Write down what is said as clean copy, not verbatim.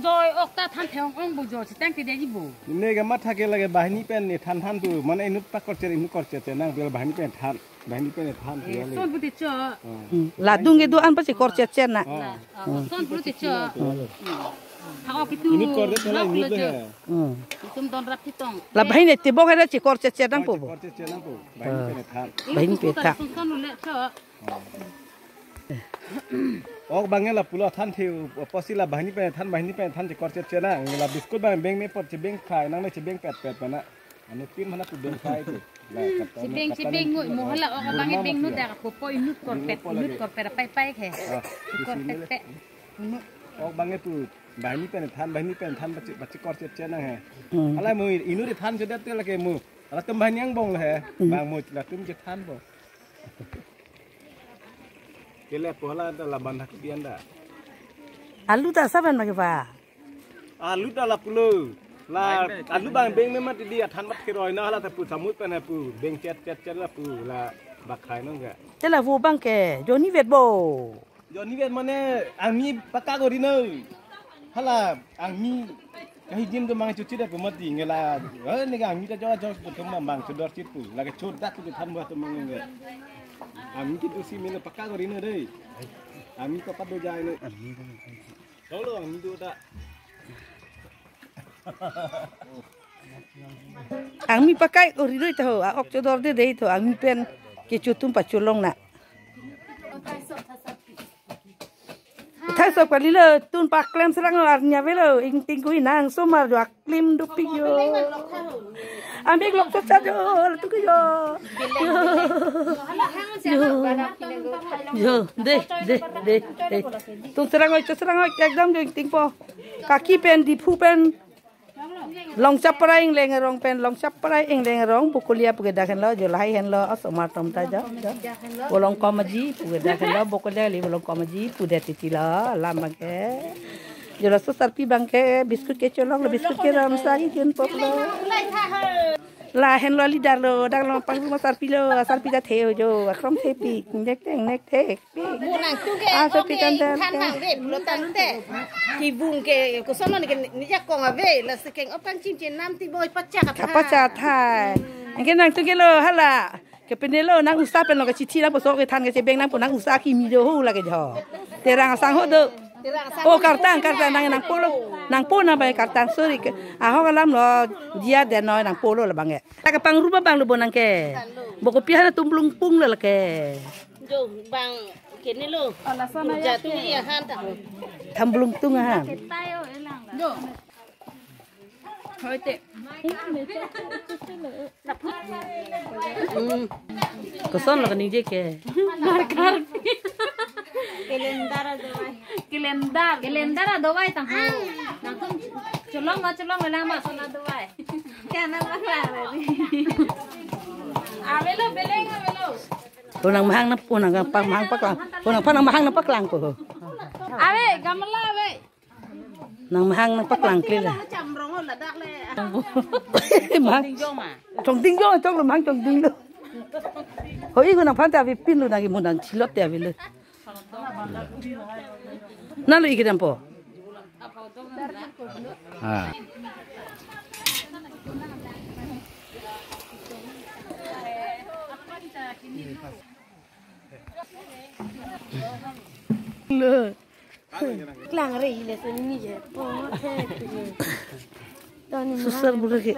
joy okta than theong ong bu jo chitang ti deji bu ne ga mat thake lage bahini pen ni than tu mane inut pak korcher inu korcher te nang bel bahini pen than son bu ti cho la dung ge du an pa si korcher chen na son bu ti cho ha o kitu inut kor de thela inut de tum don rap ti tong la bahini ti bo ga chi korcher chen nang po korcher chen nang po bahini pen than bahini pe tha son le cho ok bangel la pulo than thiu posila bahini pen than je korcher chen na la biskut bang beng me pot je beng khai nang ne je beng pet pet mana anu pin mana tu beng khai tu si beng ngoi mo hala o bang beng nu da ko poi nu kor pet pai khe kor pet ok bangel tu bahini pen than bachi korcher chen na he ala mu inu de than je det te la ke mu ala tum bahini ang bong la he bang mu la tum je than bo Kele pola la bandak dianda. Alu ta saban ma ke ba Alu la pulo. La alu bang beng me mat dia than mat kiroi na la ta pu samut pe na pu beng chet la pu la bak khai no ga. te la vu bang ke joni vet bo Jo ni vet mane ang mi paka gori no. Hala ang mi kai jim do mang chuchi da pu mat di ngela. Ni ga ang mi ta jo pu tum mang chu dor chit pu la ke chut dak tu than bo tu mang nge. Ami kita si mina pakak hari ni deh. Ami kau pada jaya ni. Kalau ami tu tak. ang mi pakai ori doi to a ok chodor de dei to ang mi pen ke chutum pa chulong na thai so kwali le tun pa klem serang ar nya velo ing ting ku inang so mar jo aklim du pi yo ambek lok to cha jo tu ku yo yo de tun serang oi ekdam jo ting po kaki pen di phu pen long chaprai ing leng rong pen long chaprai ing leng rong bukulia pugeda kan lo jo lai hen lo asomar tom ta ja bolong komaji pugeda kan lo bukulia li bolong komaji pudet ti la lam ke jo la so sarpi bangke biskut ke cholong lo biskut ke ram sai kin pop lo la hen lo li dar lo dang lo pang ma sarpi da theo jo krom the pi nek the pi sarpi kan than mang ve lo tan te ki vung ke ko son ni ke ni ja kong ave la se keng opan chim chen nam ti boy pacha thai ke nang tu ke lo hala ke penelo nang usa pen lo ke chichi na poso ke than ke beng nang nang usa ki mi jo hu la ke jo terang sang ho do oh kartang nang polo na bai kartang sorry ke ho kalam lo dia de no nang polo la bange ka pang ruba bang lo bonang ke boko pi hana tumblung pung la ke jo bang ke ni lo ala sana ya tu ya han ta thamblung tung ha jo thôi tệ có son là cái gì ke marcar calendar dawai tang ho nang tum cholong la lang ma sona dawai kana ma la avelo beleng avelo punang mahang na punang pang mahang paklang punang panang mahang na paklang ko ave gamla ave nang mahang na paklang kle la cham rong la dak le mahang trong ting jo trong mahang trong ting lo hoi ko nang phanta vi pin lo na ki munang chilot te avelo na lo ikidam po le Klang rei le se ni je po the susar burake